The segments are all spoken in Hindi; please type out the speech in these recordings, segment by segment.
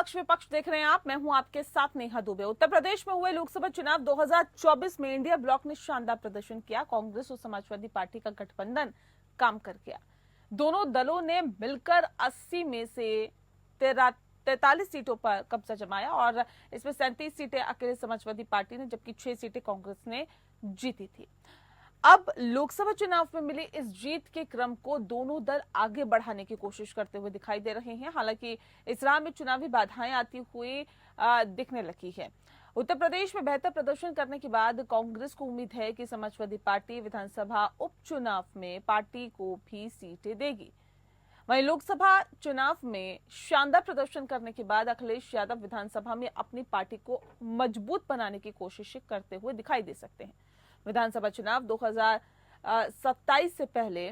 पक्ष विपक्ष देख रहे हैं आप, मैं हूं आपके साथ नेहा दुबे। उत्तर प्रदेश में हुए लोकसभा चुनाव 2024 में इंडिया ब्लॉक ने शानदार प्रदर्शन किया। कांग्रेस और समाजवादी पार्टी का गठबंधन काम कर गया। दोनों दलों ने मिलकर 80 में से 43 सीटों पर कब्जा जमाया और इसमें 37 सीटें अकेले समाजवादी पार्टी ने, जबकि 6 सीटें कांग्रेस ने जीती थी। अब लोकसभा चुनाव में मिली इस जीत के क्रम को दोनों दल आगे बढ़ाने की कोशिश करते हुए दिखाई दे रहे हैं। हालांकि इस राह में चुनावी बाधाएं आती हुई दिखने लगी है। उत्तर प्रदेश में बेहतर प्रदर्शन करने के बाद कांग्रेस को उम्मीद है कि समाजवादी पार्टी विधानसभा उपचुनाव में पार्टी को भी सीटें देगी। वहीं लोकसभा चुनाव में शानदार प्रदर्शन करने के बाद अखिलेश यादव विधानसभा में अपनी पार्टी को मजबूत बनाने की कोशिश करते हुए दिखाई दे सकते हैं। विधानसभा चुनाव 2027 से पहले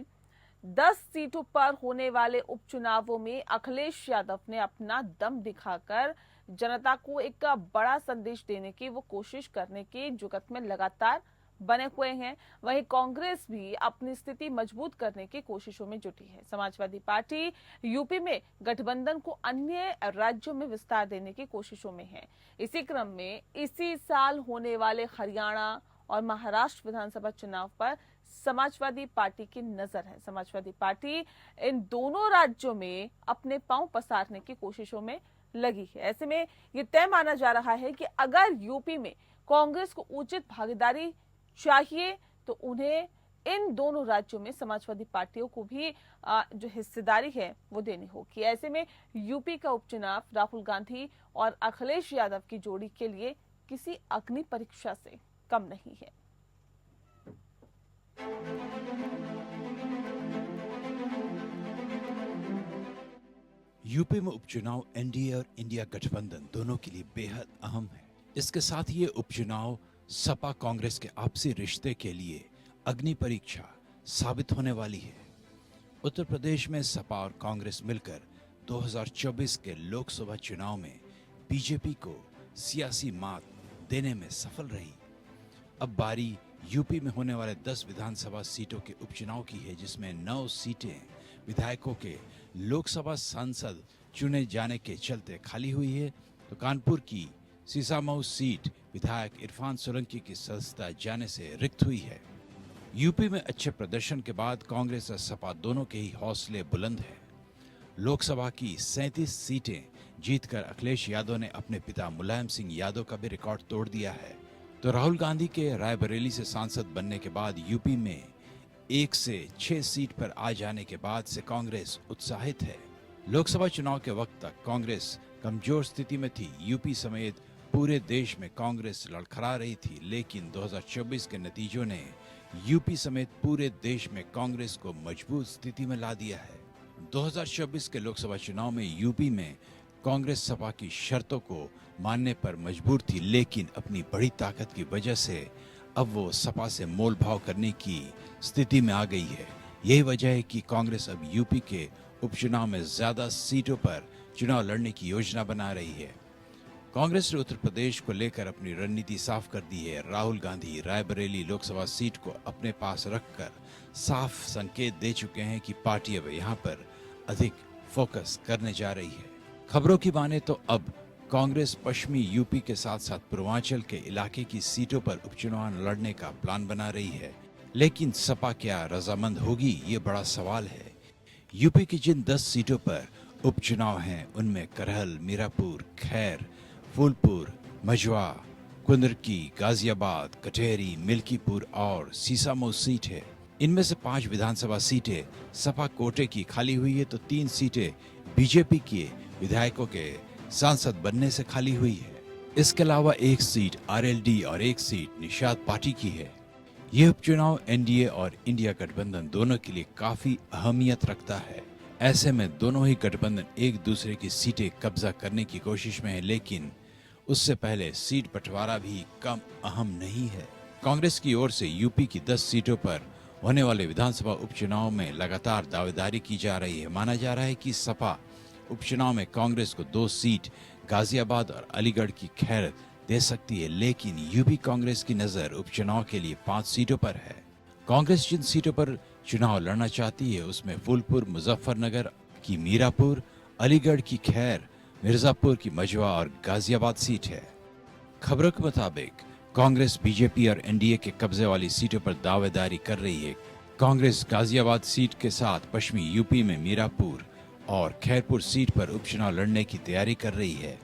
10 सीटों पर होने वाले उपचुनावों में अखिलेश यादव ने अपना दम दिखाकर जनता को एक बड़ा संदेश देने की वो कोशिश करने की जुगत में लगातार बने हुए हैं। वहीं कांग्रेस भी अपनी स्थिति मजबूत करने की कोशिशों में जुटी है। समाजवादी पार्टी यूपी में गठबंधन को अन्य राज्यों में विस्तार देने की कोशिशों में है। इसी क्रम में इसी साल होने वाले हरियाणा और महाराष्ट्र विधानसभा चुनाव पर समाजवादी पार्टी की नजर है। समाजवादी पार्टी इन दोनों राज्यों में अपने पांव पसारने की कोशिशों में लगी है। ऐसे में ये तय माना जा रहा है कि अगर यूपी में कांग्रेस को उचित भागीदारी चाहिए तो उन्हें इन दोनों राज्यों में समाजवादी पार्टियों को भी जो हिस्सेदारी है वो देनी होगी। ऐसे में यूपी का उपचुनाव राहुल गांधी और अखिलेश यादव की जोड़ी के लिए किसी अग्नि परीक्षा से कम नहीं है। यूपी में उपचुनाव एनडीए और इंडिया गठबंधन दोनों के लिए बेहद अहम है। इसके साथ ही ये उपचुनाव सपा कांग्रेस के आपसी रिश्ते के लिए अग्नि परीक्षा साबित होने वाली है। उत्तर प्रदेश में सपा और कांग्रेस मिलकर 2024 के लोकसभा चुनाव में बीजेपी को सियासी मात देने में सफल रही। अब बारी यूपी में होने वाले 10 विधानसभा सीटों के उपचुनाव की है, जिसमें 9 सीटें विधायकों के लोकसभा सांसद चुने जाने के चलते खाली हुई है, तो कानपुर की सीसामऊ सीट विधायक इरफान सोलंकी की सदस्यता जाने से रिक्त हुई है। यूपी में अच्छे प्रदर्शन के बाद कांग्रेस और सपा दोनों के ही हौसले बुलंद है। लोकसभा की 37 सीटें जीतकर अखिलेश यादव ने अपने पिता मुलायम सिंह यादव का भी रिकॉर्ड तोड़ दिया है। तो राहुल गांधी के रायबरेली से सांसद बनने के बाद यूपी में 1 से 6 सीट पर आ जाने के बाद से कांग्रेस उत्साहित है। लोकसभा चुनाव के वक्त तक कांग्रेस कमजोर स्थिति में थी। यूपी समेत पूरे देश में कांग्रेस लड़खड़ा रही थी, लेकिन 2024 के नतीजों ने यूपी समेत पूरे देश में कांग्रेस को मजबूत स्थिति में ला दिया है। 2024 के लोकसभा चुनाव में यूपी में कांग्रेस सपा की शर्तों को मानने पर मजबूर थी, लेकिन अपनी बड़ी ताकत की वजह से अब वो सपा से मोल भाव करने की स्थिति में आ गई है। यही वजह है कि कांग्रेस अब यूपी के उपचुनाव में ज्यादा सीटों पर चुनाव लड़ने की योजना बना रही है। कांग्रेस ने उत्तर प्रदेश को लेकर अपनी रणनीति साफ कर दी है। राहुल गांधी रायबरेली लोकसभा सीट को अपने पास रखकर साफ संकेत दे चुके हैं कि पार्टी अब यहाँ पर अधिक फोकस करने जा रही है। खबरों की माने तो अब कांग्रेस पश्चिमी यूपी के साथ साथ पूर्वांचल के इलाके की सीटों पर उपचुनाव लड़ने का प्लान बना रही है, लेकिन सपा क्या रजामंद होगी, ये बड़ा सवाल है। यूपी की जिन 10 सीटों पर उपचुनाव हैं उनमें करहल, मीरापुर, खैर, फूलपुर, मझवा, कुंदरकी, गाजियाबाद, कटेहरी, मिल्कीपुर और सीसामऊ सीट है। इनमें से 5 विधानसभा सीटें सपा कोटे की खाली हुई है, तो 3 सीटें बीजेपी के विधायकों के सांसद बनने से खाली हुई है। इसके अलावा 1 सीट आरएलडी और 1 सीट निषाद पार्टी की है। यह उपचुनाव एनडीए और इंडिया गठबंधन दोनों के लिए काफी अहमियत रखता है। ऐसे में दोनों ही गठबंधन एक दूसरे की सीटें कब्जा करने की कोशिश में है, लेकिन उससे पहले सीट बंटवारा भी कम अहम नहीं है। कांग्रेस की ओर से यूपी की 10 सीटों पर होने वाले विधानसभा उपचुनाव में लगातार दावेदारी की जा रही है। माना जा रहा है कि सपा उपचुनाव में कांग्रेस को 2 सीट गाजियाबाद और अलीगढ़ की खैर दे सकती है, लेकिन यूपी कांग्रेस की नजर उपचुनाव के लिए 5 सीटों पर है। कांग्रेस जिन सीटों पर चुनाव लड़ना चाहती है उसमें फूलपुर, मुजफ्फरनगर की मीरापुर, अलीगढ़ की खैर, मिर्जापुर की मजवा और गाजियाबाद सीट है। खबरों के मुताबिक कांग्रेस, बीजेपी और एनडीए के कब्जे वाली सीटों पर दावेदारी कर रही है। कांग्रेस गाजियाबाद सीट के साथ पश्चिमी यूपी में मीरापुर और खैरपुर सीट पर उपचुनाव लड़ने की तैयारी कर रही है।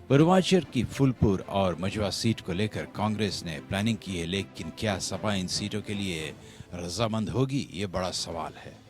पूर्वांचल की फूलपुर और मजवा सीट को लेकर कांग्रेस ने प्लानिंग की है, लेकिन क्या सपा इन सीटों के लिए रजामंद होगी, ये बड़ा सवाल है।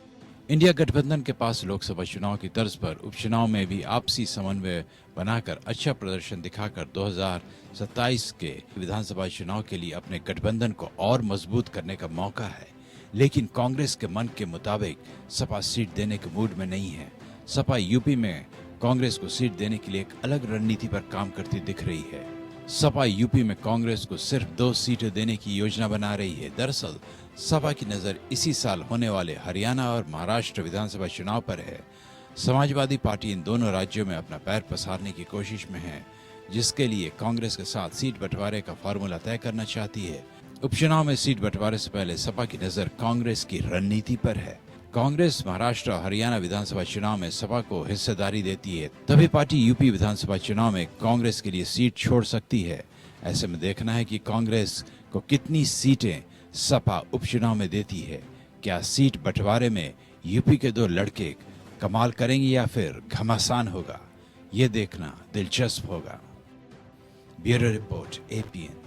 इंडिया गठबंधन के पास लोकसभा चुनाव की तर्ज पर उपचुनाव में भी आपसी समन्वय बनाकर अच्छा प्रदर्शन दिखाकर 2027 के विधानसभा चुनाव के लिए अपने गठबंधन को और मजबूत करने का मौका है। लेकिन कांग्रेस के मन के मुताबिक सपा सीट देने के मूड में नहीं है। सपा यूपी में कांग्रेस को सीट देने के लिए एक अलग रणनीति पर काम करती दिख रही है। सपा यूपी में कांग्रेस को सिर्फ 2 सीटें देने की योजना बना रही है। दरअसल सपा की नजर इसी साल होने वाले हरियाणा और महाराष्ट्र विधानसभा चुनाव पर है। समाजवादी पार्टी इन दोनों राज्यों में अपना पैर पसारने की कोशिश में है, जिसके लिए कांग्रेस के साथ सीट बंटवारे का फॉर्मूला तय करना चाहती है। उपचुनाव में सीट बंटवारे से पहले सपा की नजर कांग्रेस की रणनीति पर है। कांग्रेस महाराष्ट्र और हरियाणा विधानसभा चुनाव में सपा को हिस्सेदारी देती है, तभी पार्टी यूपी विधानसभा चुनाव में कांग्रेस के लिए सीट छोड़ सकती है। ऐसे में देखना है कि कांग्रेस को कितनी सीटें सपा उपचुनाव में देती है। क्या सीट बंटवारे में यूपी के 2 लड़के कमाल करेंगे या फिर घमासान होगा, ये देखना दिलचस्प होगा। Bureau report, APN.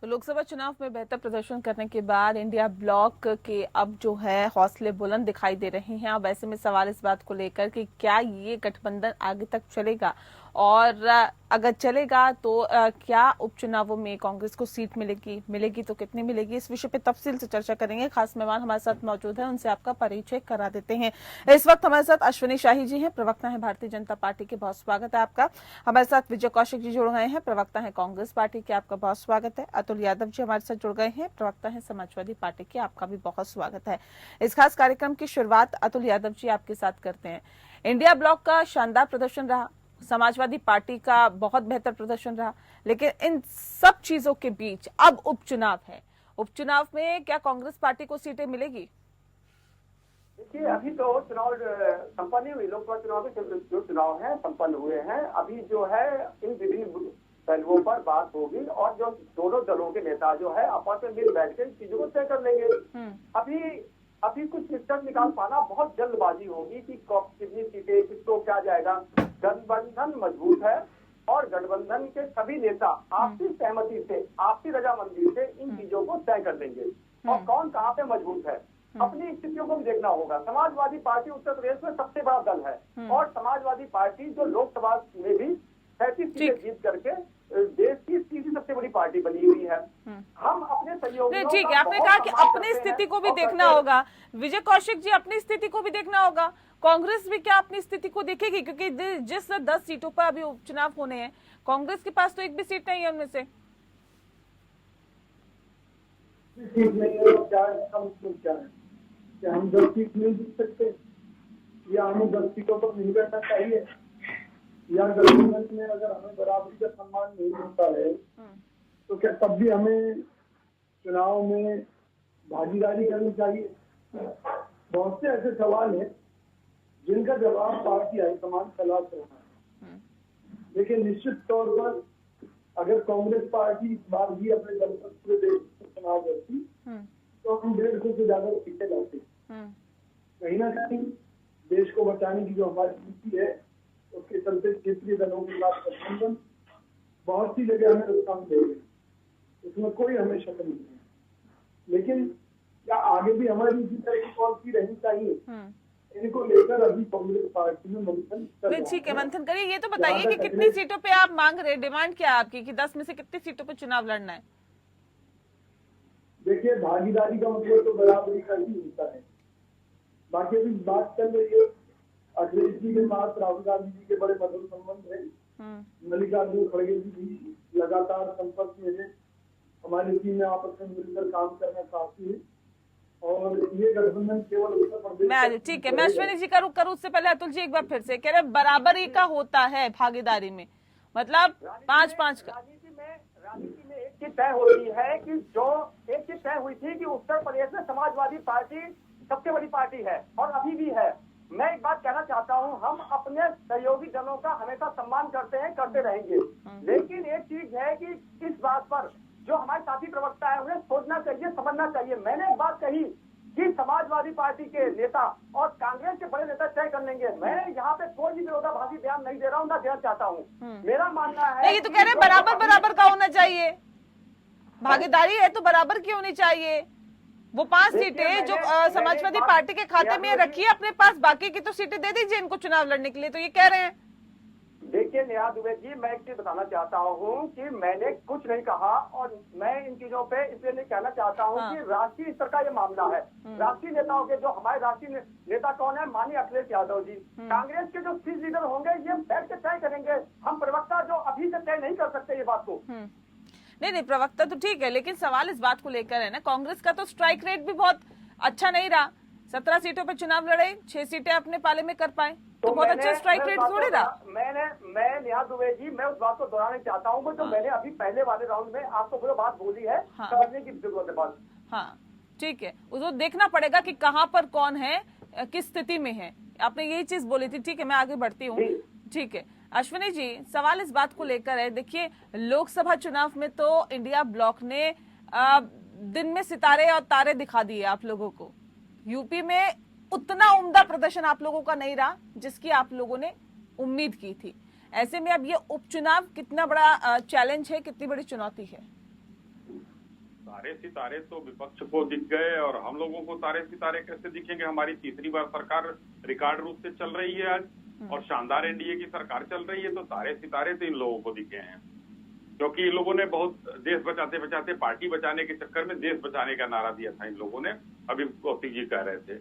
तो लोकसभा चुनाव में बेहतर प्रदर्शन करने के बाद इंडिया ब्लॉक के अब जो है हौसले बुलंद दिखाई दे रहे हैं। अब ऐसे में सवाल इस बात को लेकर कि क्या ये गठबंधन आगे तक चलेगा, और अगर चलेगा तो क्या उपचुनावों में कांग्रेस को सीट मिलेगी तो कितनी मिलेगी, इस विषय पे तफसील से चर्चा करेंगे। खास मेहमान हमारे साथ मौजूद है, उनसे आपका परिचय करा देते हैं। इस वक्त हमारे साथ अश्विनी शाही जी हैं, प्रवक्ता है भारतीय जनता पार्टी के, बहुत स्वागत है आपका। हमारे साथ विजय कौशिक जी जुड़ गए हैं, प्रवक्ता है कांग्रेस पार्टी के, आपका बहुत स्वागत है। अतुल यादव जी हमारे साथ जुड़ गए हैं, प्रवक्ता है समाजवादी पार्टी के, आपका भी बहुत स्वागत है। इस खास कार्यक्रम की शुरुआत अतुल यादव जी आपके साथ करते हैं। इंडिया ब्लॉक का शानदार प्रदर्शन रहा, समाजवादी पार्टी का बहुत बेहतर प्रदर्शन रहा, लेकिन इन सब चीजों के बीच अब उपचुनाव है। उपचुनाव में क्या कांग्रेस पार्टी को सीटें मिलेगी? देखिए, अभी तो चुनाव संपन्न हुई, लोकसभा चुनाव के जो चुनाव है संपन्न हुए हैं। अभी जो है इन विभिन्न पहलुओं पर बात होगी और जो दोनों दलों के नेता जो है आपस में मिल बैठ के चीजों को तय कर लेंगे। अभी कुछ निष्कर्ष निकाल पाना बहुत जल्दबाजी होगी कि कितनी सीटें किसको क्या जाएगा। गठबंधन मजबूत है और गठबंधन के सभी नेता आपसी सहमति से, आपसी रजामंदी से इन चीजों को तय कर देंगे। और कौन कहाँ पे मजबूत है, अपनी स्थितियों को भी देखना होगा। समाजवादी पार्टी उत्तर प्रदेश में सबसे बड़ा दल है और समाजवादी पार्टी जो लोकसभा में भी 37 सीटें जीत करके देश की तीसरी सबसे बड़ी पार्टी बनी हुई है। हम अपने सहयोगियों ठीक है, आपने कहा कि अपनी स्थिति को भी देखना होगा। विजय कौशिक जी, अपनी स्थिति को भी देखना होगा। कांग्रेस भी क्या अपनी स्थिति को देखेगी? क्योंकि जिस 10 सीटों पर अभी उपचुनाव होने हैं, कांग्रेस के पास तो एक भी सीट नहीं है उनमें से। सीट नहीं है तो क्या है कि हम 10 सीट नहीं जीत सकते, या हमें 10 सीटों पर नहीं बैठना चाहिए, या गठबंधन में अगर हमें बराबरी का सम्मान नहीं मिलता है तो क्या तब भी हमें चुनाव में भागीदारी करनी चाहिए? बहुत से ऐसे सवाल हैं जिनका जवाब पार्टी हाईकमान तलाश रहा है। लेकिन निश्चित तौर पर अगर कांग्रेस पार्टी इस बार भी अपने दल पर पूरे देश में चुनाव करती तो हम 150 से ज्यादा सीटें लाते। कहीं ना कहीं देश को बचाने की जो हमारी नीति है उसके चलते क्षेत्रीय दलों के साथ गठबंधन बहुत सी जगह हमें नुकसान देंगे, इसमें कोई हमें शक नहीं है। लेकिन क्या आगे भी हमारी इसी तरह की पॉलिसी रहनी चाहिए, इनको लेकर अभी कांग्रेस पार्टी में मंथन कर रहा है। ठीक है, मंथन करिए। ये तो बताइए कि कितनी सीटों पे आप मांग रहे, डिमांड क्या है आपकी कि 10 में से कितनी सीटों पे चुनाव लड़ना है? देखिए, भागीदारी का मतलब तो बराबरी का ही होता है। बाकी अभी बात चल रही है, अखिलेश जी के साथ राहुल गांधी जी के बड़े मधुर संबंध है। मल्लिकार्जुन खड़गे जी भी लगातार संपर्क में है, हमारी टीम में आपस में मिलकर काम करना चाहती है और ये गठबंधन केवल उत्तर प्रदेश। ठीक है, मैं अश्विनी जी करूँ उससे पहले अतुल जी एक बार फिर से कह रहे बराबरी का होता है भागीदारी में, मतलब 5-5 का। राजनीति में एक चीज तय होती है कि जो एक चीज तय हुई थी कि उत्तर प्रदेश में समाजवादी पार्टी सबसे बड़ी पार्टी है और अभी भी है। मैं एक बात कहना चाहता हूं, हम अपने सहयोगी दलों का हमेशा सम्मान करते हैं, करते रहेंगे, लेकिन एक चीज है कि इस बात पर जो हमारे साथी प्रवक्ता है उन्हें सोचना चाहिए, समझना चाहिए। मैंने एक बात कही कि समाजवादी पार्टी के नेता और कांग्रेस के बड़े नेता तय कर लेंगे। मैं यहाँ पे कोई भी विरोधाभासी बयान नहीं दे रहा हूँ, ना देना चाहता हूँ। मेरा मानना है ये तो कह रहे हैं बराबर बराबर का होना चाहिए, भागीदारी है तो बराबर की होनी चाहिए। वो 5 सीटें जो समाजवादी पार्टी के खाते में रखी है अपने पास, बाकी की तो सीटें दे दीजिए इनको चुनाव लड़ने के लिए, तो ये कह रहे हैं। देखिए नेहा दुबे जी, मैं एक चीज बताना चाहता हूँ कि मैंने कुछ नहीं कहा और मैं इन चीजों पे इसलिए नहीं कहना चाहता हूँ कि राष्ट्रीय स्तर का ये मामला है। राष्ट्रीय नेताओं के जो हमारे राष्ट्रीय नेता कौन है, माननीय अखिलेश यादव जी। कांग्रेस के जो 6 लीडर होंगे ये बैठ के तय करेंगे। हम प्रवक्ता जो अभी से तय नहीं कर सकते ये बात को। नहीं, प्रवक्ता तो ठीक है, लेकिन सवाल इस बात को लेकर है ना, कांग्रेस का तो स्ट्राइक रेट भी बहुत अच्छा नहीं रहा। 17 सीटों पे चुनाव लड़े, 6 सीटें अपने पाले में कर पाए, तो बहुत अच्छा स्ट्राइक रेट थोड़ी रहा। मैं नेहा दुबे जी, मैं उस बात को दोहराना चाहता हूँ जो मैंने अभी पहले वाले राउंड में आपको पूरी बात बोली है, समझने की जरूरत है बात। हाँ ठीक है, उसको देखना पड़ेगा कि कहाँ पर कौन है, किस स्थिति में है। आपने यही चीज बोली थी। ठीक है, मैं आगे बढ़ती हूँ। ठीक है अश्विनी जी, सवाल इस बात को लेकर है, देखिए लोकसभा चुनाव में तो इंडिया ब्लॉक ने दिन में सितारे और तारे दिखा दिए आप लोगों को। यूपी में उतना उम्दा प्रदर्शन आप लोगों का नहीं रहा जिसकी आप लोगों ने उम्मीद की थी। ऐसे में अब ये उपचुनाव कितना बड़ा चैलेंज है, कितनी बड़ी चुनौती है? तारे सितारे तो विपक्ष को दिख गए और हम लोगों को तारे सितारे कैसे दिखेंगे? हमारी तीसरी बार सरकार रिकॉर्ड रूप से चल रही है आज और शानदार एनडीए की सरकार चल रही है, तो तारे सितारे तो इन लोगों को दिखे हैं, क्योंकि इन लोगों ने बहुत देश बचाते बचाते पार्टी बचाने के चक्कर में देश बचाने का नारा दिया था इन लोगों ने, अभी कौशिक जी कह रहे थे,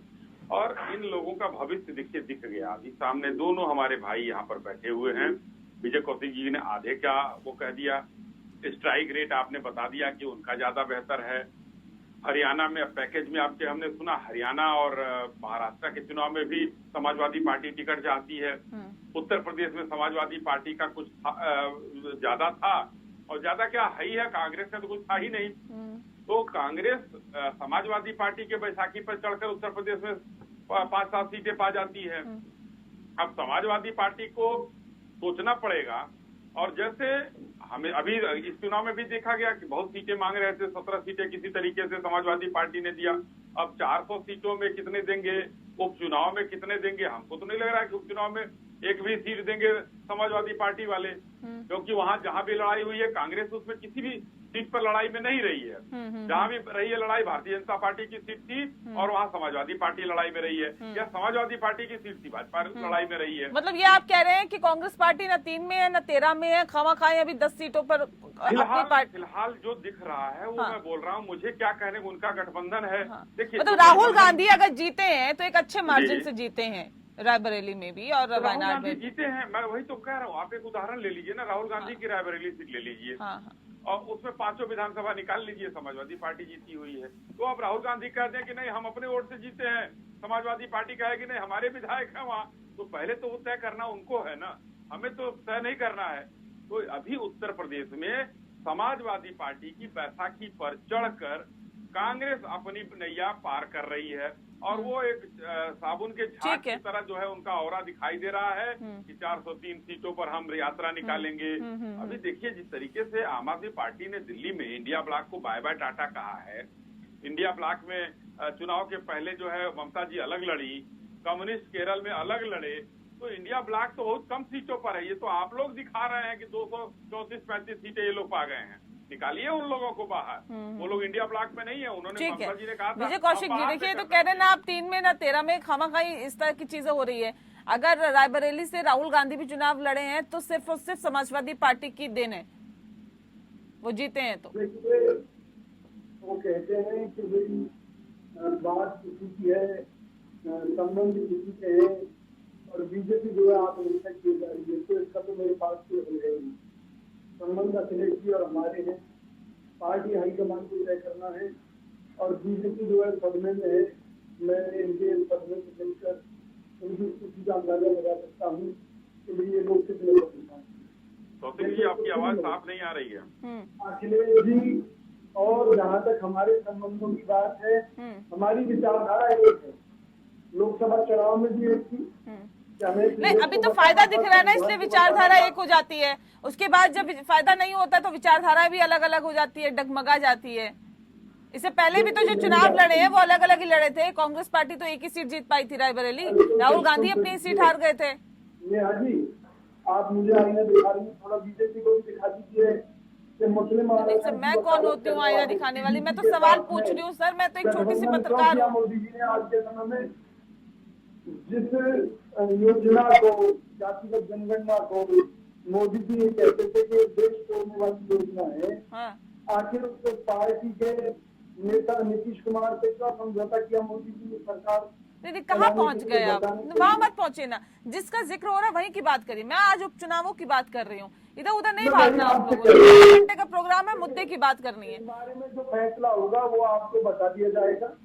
और इन लोगों का भविष्य दिख गया। अभी सामने दोनों हमारे भाई यहाँ पर बैठे हुए हैं। विजय कौशिक जी ने आधे का वो कह दिया, स्ट्राइक रेट आपने बता दिया कि उनका ज्यादा बेहतर है। हरियाणा में पैकेज में आपके हमने सुना, हरियाणा और महाराष्ट्र के चुनाव में भी समाजवादी पार्टी टिकट चाहती है। उत्तर प्रदेश में समाजवादी पार्टी का कुछ ज्यादा था, और ज्यादा क्या है ही है, कांग्रेस का तो कुछ था ही नहीं। तो कांग्रेस समाजवादी पार्टी के बैसाखी पर चढ़कर उत्तर प्रदेश में 5-7 सीटें पा जाती है। अब समाजवादी पार्टी को सोचना पड़ेगा, और जैसे हमें अभी इस चुनाव में भी देखा गया कि बहुत सीटें मांग रहे थे, 17 सीटें किसी तरीके से समाजवादी पार्टी ने दिया। अब 400 सीटों में कितने देंगे, उपचुनाव में कितने देंगे? हमको तो नहीं लग रहा है कि उपचुनाव में एक भी सीट देंगे समाजवादी पार्टी वाले, क्योंकि वहां जहां भी लड़ाई हुई है कांग्रेस उसमें किसी भी सीट पर लड़ाई में नहीं रही है। जहां भी रही है लड़ाई भारतीय जनता पार्टी की सीट थी और वहां समाजवादी पार्टी लड़ाई में रही है, या समाजवादी पार्टी की सीट थी भाजपा लड़ाई में रही है। मतलब ये आप कह रहे हैं कि कांग्रेस पार्टी न 3 में है न 13 में है, खामा-खाई अभी 10 सीटों पर फिलहाल जो दिख रहा है वो मैं बोल रहा हूँ, मुझे क्या कहने, उनका गठबंधन है। देखिए मतलब राहुल गांधी अगर जीते हैं तो एक अच्छे मार्जिन से जीते हैं, रायबरेली में भी और वायनाड में जीते हैं। मैं वही तो कह रहा हूँ, आप एक उदाहरण ले लीजिए ना, राहुल गांधी की रायबरेली सीट ले लीजिए और उसमें 5 विधानसभा निकाल लीजिए, समाजवादी पार्टी जीती हुई है। तो अब राहुल गांधी कहते हैं कि नहीं हम अपने वोट से जीते हैं, समाजवादी पार्टी कहे कि नहीं हमारे विधायक हैं वहाँ, तो पहले तो वो तय करना उनको है ना, हमें तो तय नहीं करना है। तो अभी उत्तर प्रदेश में समाजवादी पार्टी की बैसाखी पर चढ़कर कांग्रेस अपनी नैया पार कर रही है, और वो एक साबुन के झाग की तरह जो है उनका औरा दिखाई दे रहा है कि 403 सीटों पर हम यात्रा निकालेंगे। अभी देखिए जिस तरीके से आम आदमी पार्टी ने दिल्ली में इंडिया ब्लॉक को बाय बाय टाटा कहा है, इंडिया ब्लॉक में चुनाव के पहले जो है ममता जी अलग लड़ी, कम्युनिस्ट केरल में अलग लड़े, तो इंडिया ब्लॉक तो बहुत कम सीटों पर है। ये तो आप लोग दिखा रहे हैं कि 234-35 सीटें ये लोग पा गए हैं, निकालिए उन लोगों को बाहर। वो लोग इंडिया ब्लॉक में नहीं है, उन्होंने ममता जी ने कहा था। विजय कौशिक जी देखिए, तो कह रहे ना आप 3 में ना 13 में, खामा-खाई इस तरह की चीजें हो रही है। अगर रायबरेली से राहुल गांधी भी चुनाव लड़े हैं तो सिर्फ और सिर्फ समाजवादी पार्टी की देन है, वो जीते हैं। तो वो कहते हैं कि भाई बात किसी की है, संबंध किसी के है, और बीजेपी जो है आप हमेशा किए जा रही है, तो इसका तो मेरे पास कोई हल है नहीं। संबंध अखिलेश जी और हमारे हैं, पार्टी हाईकमान को तय करना है, और बीजेपी जो है सदमे में है। मैं इनके सदमे से मिलकर उनकी स्थिति का अंदाजा लगा सकता हूँ कि भाई ये लोग कितने कौशिक जी आपकी आवाज साफ नहीं आ रही है। अखिलेश जी, और जहाँ तक हमारे संबंधों की बात है, हमारी विचारधारा एक है, लोकसभा चुनाव में भी एक थी कि हमें एक नहीं, देश अभी को तो फायदा बताना दिख था रहा है ना, कि इसलिए भारत को विचारधारा बताना एक हो जाती है। उसके बाद जब फायदा नहीं होता तो विचारधारा भी अलग अलग हो जाती है, डगमगा जाती है। इससे पहले भी तो जो चुनाव लड़े हैं वो अलग अलग ही लड़े थे। कांग्रेस पार्टी तो एक ही सीट जीत पाई थी, रायबरेली। राहुल गांधी अपनी सीट हार गए थे। नेहा जी, आप मुझे आईना दिखा रही हैं, थोड़ा बीजेपी को भी दिखा दीजिए कि मुस्लिम नहीं सर, मैं कौन होती हूँ आईना दिखाने वाली? मैं तो सवाल पूछ रही हूँ सर, मैं तो एक छोटी सी पत्रकार हूँ। मोदी जी ने आज के समय में जिस योजना को, जातिगत जनगणना को मोदी जी ये कहते थे कि देश तोड़ने वाली योजना है, हाँ, आखिर उसको पार्टी के नेता नीतीश कुमार से क्या समझौता किया मोदी जी ने सरकार? नहीं, कहाँ पहुंच गए आप? वहां मत पहुंचे ना, जिसका जिक्र हो रहा है वहीं की बात करिए। मैं आज उपचुनावों की बात कर रही हूँ, इधर उधर नहीं भागना आप लोगों को। 2 घंटे का प्रोग्राम है, मुद्दे की बात करनी है। इस बारे में जो फैसला होगा वो आपको बता दिया जाएगा।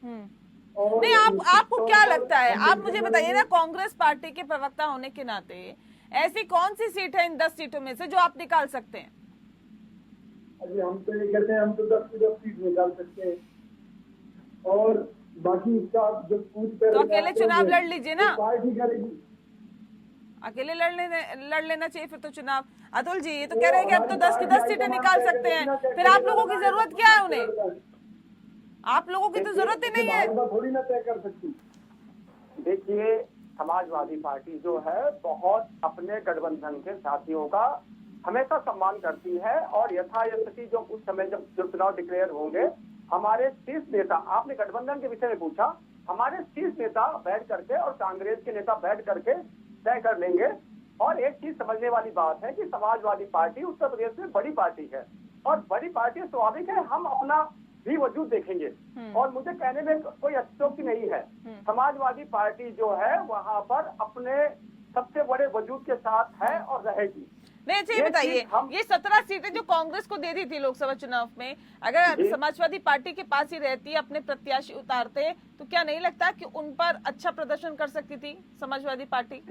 और नहीं, आपको क्या लगता है? हम आप मुझे बताइए ना, कांग्रेस पार्टी के प्रवक्ता होने के नाते ऐसी कौन सी सीट है इन 10 सीटों में से जो आप निकाल सकते हैं? अभी हम तो ये कहते हैं हम तो 10 की 10 सीट निकाल सकते हैं, और बाकी इसका जो पूरी तरह तो अकेले चुनाव लड़ लीजिए ना। पार्टी करेगी। अकेले लड़ लेना चाहिए फिर तो चुनाव। अतुल जी, ये तो कह रहे हैं कि अब तो 10 की 10 सीटें निकाल सकते हैं, फिर आप लोगों की जरूरत क्या है उन्हें? आप लोगों की तो जरूरत ही नहीं है। भाजपा थोड़ी ना तय कर सकती। देखिए, समाजवादी पार्टी जो है बहुत अपने गठबंधन के साथियों का हमेशा सम्मान करती है, और यथायथी जो उस समय जब जो चुनाव डिक्लेयर होंगे, हमारे शीर्ष नेता, आपने गठबंधन के विषय में पूछा, हमारे शीर्ष नेता बैठ करके और कांग्रेस के नेता बैठ करके तय कर लेंगे। और एक चीज समझने वाली बात है कि समाजवादी पार्टी उत्तर प्रदेश में बड़ी पार्टी है, और बड़ी पार्टी स्वाभाविक है हम अपना भी वजूद देखेंगे, और मुझे कहने में कोई अत्युक्ति नहीं है। समाजवादी पार्टी जो है वहां पर अपने सबसे बड़े वजूद के साथ है और रहेगी। नहीं, अच्छा ये बताइए, ये 17 सीटें जो कांग्रेस को दे दी थी लोकसभा चुनाव में, अगर समाजवादी पार्टी के पास ही रहती, अपने प्रत्याशी उतारते, तो क्या नहीं लगता कि उन पर अच्छा प्रदर्शन कर सकती थी समाजवादी पार्टी?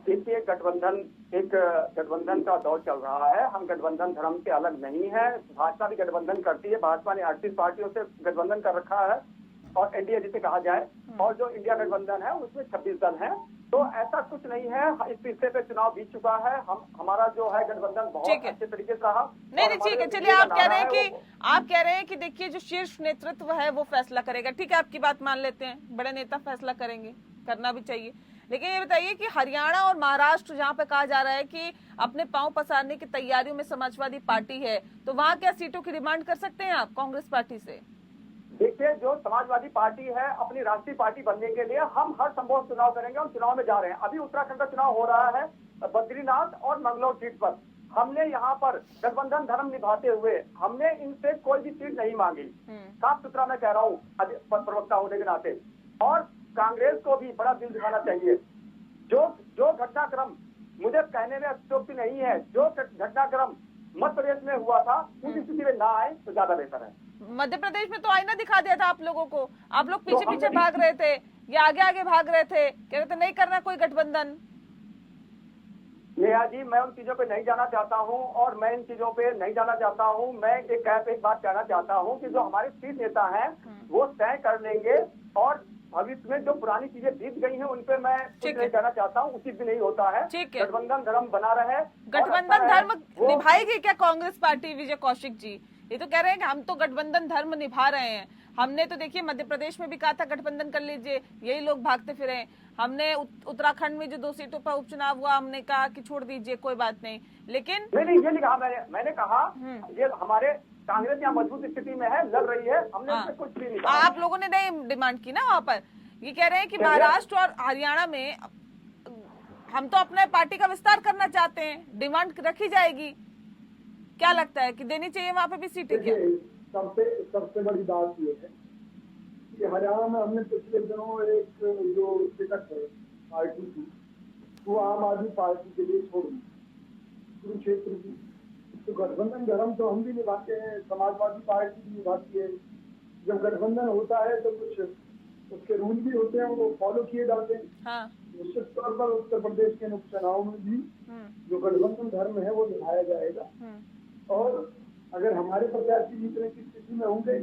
देखिए, गठबंधन का दौर चल रहा है। हम गठबंधन धर्म से अलग नहीं है। भाजपा भी गठबंधन करती है। भाजपा ने 38 पार्टियों से गठबंधन कर रखा है, और एनडीए जिसे कहा जाए, और जो इंडिया गठबंधन है उसमें 26 दल हैं। तो ऐसा कुछ नहीं है। इस हिस्से पे चुनाव बीत चुका है। हमारा जो है गठबंधन बहुत अच्छे तरीके से रहा। नहीं, ठीक है, चलिए आप कह रहे हैं कि देखिए जो शीर्ष नेतृत्व है वो फैसला करेगा। ठीक है, आपकी बात मान लेते हैं, बड़े नेता फैसला करेंगे, करना भी चाहिए। लेकिन ये बताइए कि हरियाणा और महाराष्ट्र जहां पे कहा जा रहा है कि अपने पांव पसारने की तैयारियों में समाजवादी पार्टी है, तो वहां क्या सीटों की डिमांड कर सकते हैं आप कांग्रेस पार्टी से? देखिए, जो समाजवादी पार्टी है अपनी राष्ट्रीय पार्टी बनने के लिए हम हर संभव चुनाव करेंगे। हम चुनाव में जा रहे हैं। अभी उत्तराखंड का चुनाव हो रहा है बद्रीनाथ और मंगलौर सीट पर। हमने यहाँ पर गठबंधन धर्म निभाते हुए हमने इनसे कोई भी सीट नहीं मांगी। साफ सुथरा मैं कह रहा हूँ प्रवक्ता होने के नाते। और कांग्रेस को भी बड़ा दिल दिखाना चाहिए। जो घटनाक्रम, मुझे कहने में अत्युक्ति नहीं है, जो घटनाक्रम मध्य प्रदेश में हुआ था उस स्थिति में ना आए तो ज्यादा बेहतर है। मध्य प्रदेश में तो आईना दिखा दिया था आप लोगों को। आप लोग पीछे पीछे भाग रहे थे या आगे आगे भाग रहे थे, कह रहे थे नहीं करना कोई गठबंधन। नेहा जी, मैं उन चीजों पे नहीं जाना चाहता हूं, और मैं इन चीजों पे नहीं जाना चाहता हूं। मैं एक बात कहना चाहता हूं कि जो हमारे शीर्ष नेता हैं वो तय कर लेंगे, और भविष्य में जो पुरानी चीजें बीत गई हैं उन पे मैं कुछ नहीं कहना चाहता हूँ। उचित भी नहीं होता है। गठबंधन धर्म बना रहे। गठबंधन धर्म निभाएगी क्या कांग्रेस पार्टी? विजय कौशिक जी ये तो कह रहे हैं कि हम तो गठबंधन धर्म निभा रहे हैं। हमने तो देखिए मध्य प्रदेश में भी कहा था गठबंधन कर लीजिए, यही लोग भागते फिरे। हमने उत्तराखंड में जो 2 सीटों पर उपचुनाव हुआ, हमने कहा कि छोड़ दीजिए कोई बात नहीं। लेकिन नहीं, ये नहीं कहा मैंने कहा ये हमारे कांग्रेस यहाँ मजबूत स्थिति में है, लड़ रही है। हमने कुछ भी नहीं कहा। आप लोगों ने नहीं डिमांड की ना वहाँ पर। ये कह रहे हैं कि महाराष्ट्र और हरियाणा में हम तो अपने पार्टी का विस्तार करना चाहते हैं, डिमांड रखी जाएगी। क्या लगता है कि देनी चाहिए वहाँ पे भी सीटें? क्या सबसे बड़ी बात ये है कि हरियाणा में हमने पिछले दिनों एक जो टिकट है पार्टी की, वो आम आदमी पार्टी के लिए छोड़ दी, कुरुक्षेत्र की। तो गठबंधन धर्म तो हम भी निभाते हैं, समाजवादी पार्टी भी निभाती है। जब गठबंधन होता है तो कुछ उसके रूल भी होते हैं, वो फॉलो किए जाते हैं। हाँ। निश्चित तौर पर उत्तर प्रदेश के उपचुनाव में भी जो गठबंधन धर्म है वो निभाया जाएगा। और अगर हमारे प्रत्याशी जीतने की स्थिति में होंगे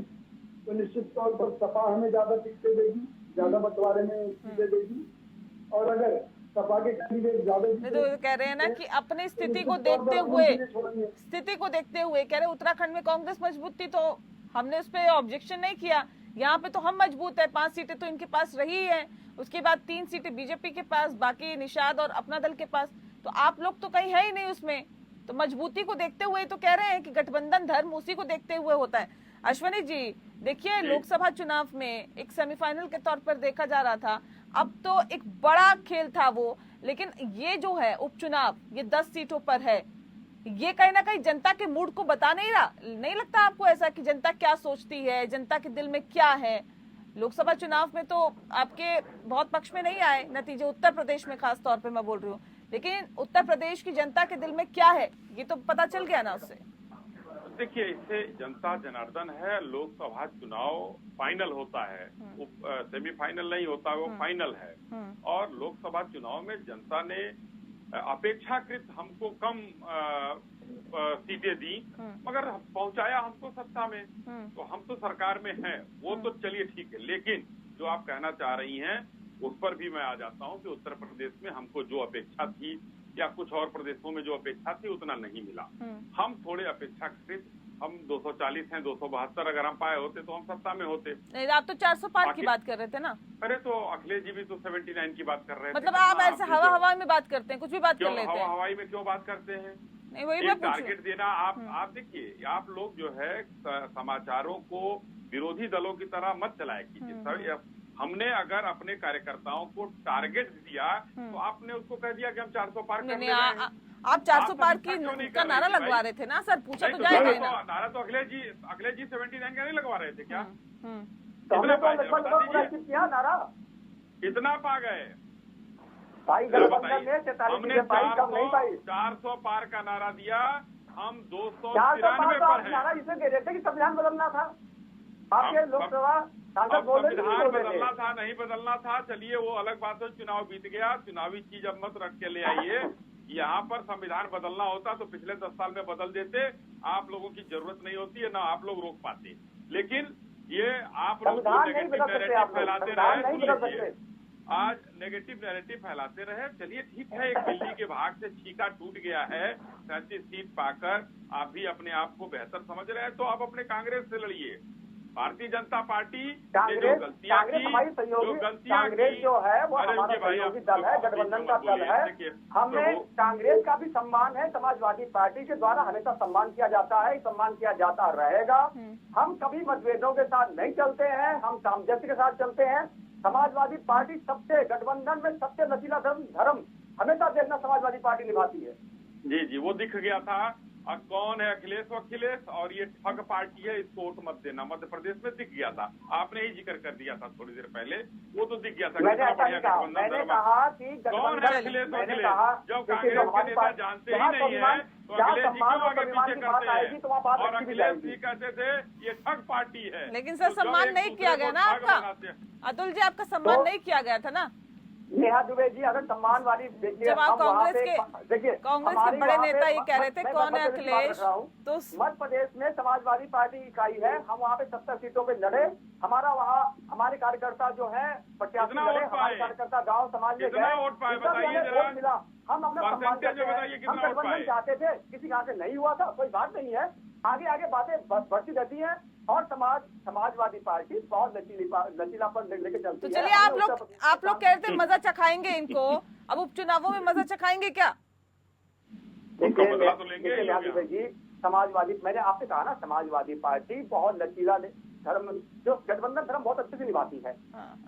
तो निश्चित तौर पर सपा हमें ज्यादा टिकटें देगी, ज्यादा बंटवारे में सीटें देगी, और अगर सपा के कैंडिडेट ज्यादा नहीं तो कह रहे हैं ना कि अपनी स्थिति को देखते हुए कह रहे उत्तराखंड में कांग्रेस मजबूत थी तो हमने उस पर ऑब्जेक्शन नहीं किया, यहाँ पे तो हम मजबूत है, 5 सीटें तो इनके पास रही है, उसके बाद 3 सीटें बीजेपी के पास, बाकी निषाद और अपना दल के पास, तो आप लोग तो कहीं है ही नहीं उसमें। तो मजबूती को देखते हुए तो कह रहे हैं कि गठबंधन धर्म उसी को देखते हुए होता है। अश्वनी जी देखिए, लोकसभा चुनाव में एक सेमीफाइनल के तौर पर देखा जा रहा था, अब तो एक बड़ा खेल था वो, लेकिन ये जो है उपचुनाव, ये 10 सीटों पर है, ये कहीं ना कहीं जनता के मूड को बता नहीं रहा। नहीं लगता आपको ऐसा कि जनता क्या सोचती है, जनता के दिल में क्या है? लोकसभा चुनाव में तो आपके बहुत पक्ष में नहीं आए नतीजे, उत्तर प्रदेश में खास तौर पे मैं बोल रही हूँ, लेकिन उत्तर प्रदेश की जनता के दिल में क्या है ये तो पता चल गया ना उससे। देखिए, इससे जनता जनार्दन है, लोकसभा चुनाव फाइनल होता है, सेमीफाइनल नहीं होता, वो फाइनल है। और लोकसभा चुनाव में जनता ने अपेक्षाकृत हमको कम सीटें दी, मगर पहुंचाया हमको सत्ता में, तो हम तो सरकार में हैं, वो तो चलिए ठीक है। लेकिन जो आप कहना चाह रही हैं उस पर भी मैं आ जाता हूं कि उत्तर प्रदेश में हमको जो अपेक्षा थी या कुछ और प्रदेशों में जो अपेक्षा थी उतना नहीं मिला। हम थोड़े अपेक्षाकृत, हम 240 हैं, 272 अगर हम पाए होते तो हम सत्ता में होते। नहीं, आप तो 400 पार की बात कर रहे थे ना। अरे तो अखिलेश जी भी तो 79 की बात कर रहे थे। मतलब आप ऐसे हवा में बात करते हैं, कुछ भी बात कर लेते हैं। हवाई में क्यों बात करते हैं? नहीं, वही मैं टारगेट देना। आप देखिए, आप लोग जो है समाचारों को विरोधी दलों की तरह मत चलाया कीजिए। हमने अगर अपने कार्यकर्ताओं को टारगेट दिया तो आपने उसको कह दिया कि हम 400 पार कर लेंगे। आप 400 पार का नारा लगवा रहे थे ना सर, पूछा तो जाएगा ना। नारा तो अखिलेश जी 79 का नहीं लगवा रहे थे क्या? कितना पा गए? हमने 400 पार का नारा दिया, हम 293 पर हैं। इसे दे रहे थे कि संविधान बदलना था, आपके लोकसभा संविधान बदलना था, नहीं बदलना था, चलिए वो अलग बात है। चुनाव बीत गया, चुनावी चीज अब मत रख के ले आइए। यहाँ पर संविधान बदलना होता तो पिछले 10 साल में बदल देते, आप लोगों की जरूरत नहीं होती है, ना आप लोग रोक पाते। लेकिन ये आप लोग नेगेटिव नैरेटिव फैलाते रहे, आज नेगेटिव नैरेटिव फैलाते रहे। चलिए ठीक है, एक दिल्ली के भाग से छीका टूट गया है, 37 सीट पाकर आप भी अपने आप को बेहतर समझ रहे हैं, तो आप अपने कांग्रेस से लड़िए। भारतीय जनता पार्टी ने जो गलतियां की, कांग्रेस जो है वो हमारा सहयोगी दल है, गठबंधन का दल है। हमें कांग्रेस का भी सम्मान है, समाजवादी पार्टी के द्वारा हमेशा सम्मान किया जाता है, सम्मान किया जाता रहेगा। हम कभी मतभेदों के साथ नहीं चलते हैं, हम सामंजस्य के साथ चलते हैं। समाजवादी पार्टी सबसे, गठबंधन में सबसे लचीला धर्म हमेशा देखना समाजवादी पार्टी निभाती है। जी, वो दिख गया था। अब कौन है अखिलेश और ये ठग पार्टी है, इसको वोट मत देना। मध्य प्रदेश में दिख गया था, आपने ही जिक्र कर दिया था थोड़ी देर पहले, वो तो दिख गया था। मैंने कहा कि कौन है अखिलेश जब कांग्रेस के नेता जानते ही नहीं है तो अखिलेश जी क्यों आगे पीछे करते हैं? और अखिलेश जी कहते थे ये ठग पार्टी है। लेकिन सर सम्मान नहीं किया गया ना आपका, अतुल जी, आपका सम्मान नहीं किया गया था ना। नेहा दुबे जी, अगर सम्मान वाली देखिए, जब आप कांग्रेस के बड़े नेता ये कह रहे थे कौन है अखिलेश, तो मध्य प्रदेश में समाजवादी पार्टी इकाई है, हम वहाँ पे 70 सीटों पे लड़े। हमारा वहाँ हमारे कार्यकर्ता जो है प्रत्याशी लड़े, हमारे कार्यकर्ता गाँव समाज में गए, मिला। हम अपना सम्मान करते हैं, हम गठबंधन चाहते थे, किसी कहाँ से नहीं हुआ था, कोई बात नहीं है। आगे बातें बढ़ती रहती हैं और समाजवादी पार्टी बहुत लचीलापन लेके चलती है। तो चलिए, आप लोग कह रहे थे मजा चखाएंगे इनको, अब उपचुनावों में मजा चखाएंगे क्या? देखिए जी, समाजवादी, मैंने आपसे कहा ना, समाजवादी पार्टी बहुत लचीला धर्म, जो गठबंधन धर्म बहुत अच्छे से निभाती है।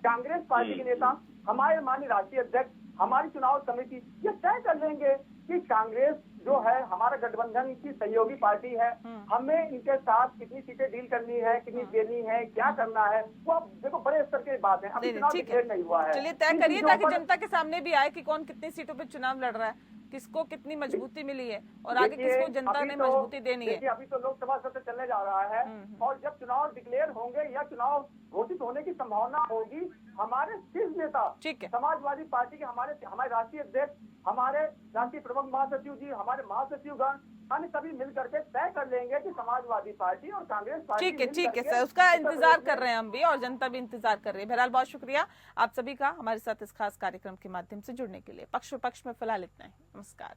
कांग्रेस पार्टी के नेता, हमारे माननीय राष्ट्रीय अध्यक्ष, हमारी चुनाव समिति ये तय कर लेंगे कि कांग्रेस जो है हमारा गठबंधन की सहयोगी पार्टी है, हमें इनके साथ कितनी सीटें डील करनी है, कितनी देनी है, क्या करना है, वो अब देखो बड़े स्तर की बात है, अभी चुनाव डिक्लेयर नहीं हुआ है। चलिए तय करिए ताकि जनता के सामने भी आए कि कौन कितनी सीटों पे चुनाव लड़ रहा है, किसको कितनी मजबूती मिली है और आगे किसको जनता ने मजबूती देनी है। अभी तो लोकसभा सत्र चलने जा रहा है और जब चुनाव डिक्लेयर होंगे या चुनाव घोषित होने की संभावना होगी, हमारे शीर्ष नेता समाजवादी पार्टी के हमारे राष्ट्रीय अध्यक्ष हमारे राष्ट्रीय प्रमुख महासचिव जी, हमारे महासचिवगण, अन्य सभी मिलकर के तय कर लेंगे कि समाजवादी पार्टी और कांग्रेस पार्टी ठीक है मिलकर के सर, उसका उत्तर इंतजार प्रदेश कर रहे हैं हम भी और जनता भी इंतजार कर रही है। बहरहाल बहुत शुक्रिया आप सभी का हमारे साथ इस खास कार्यक्रम के माध्यम से जुड़ने के लिए। पक्ष विपक्ष में फिलहाल इतना ही। नमस्कार।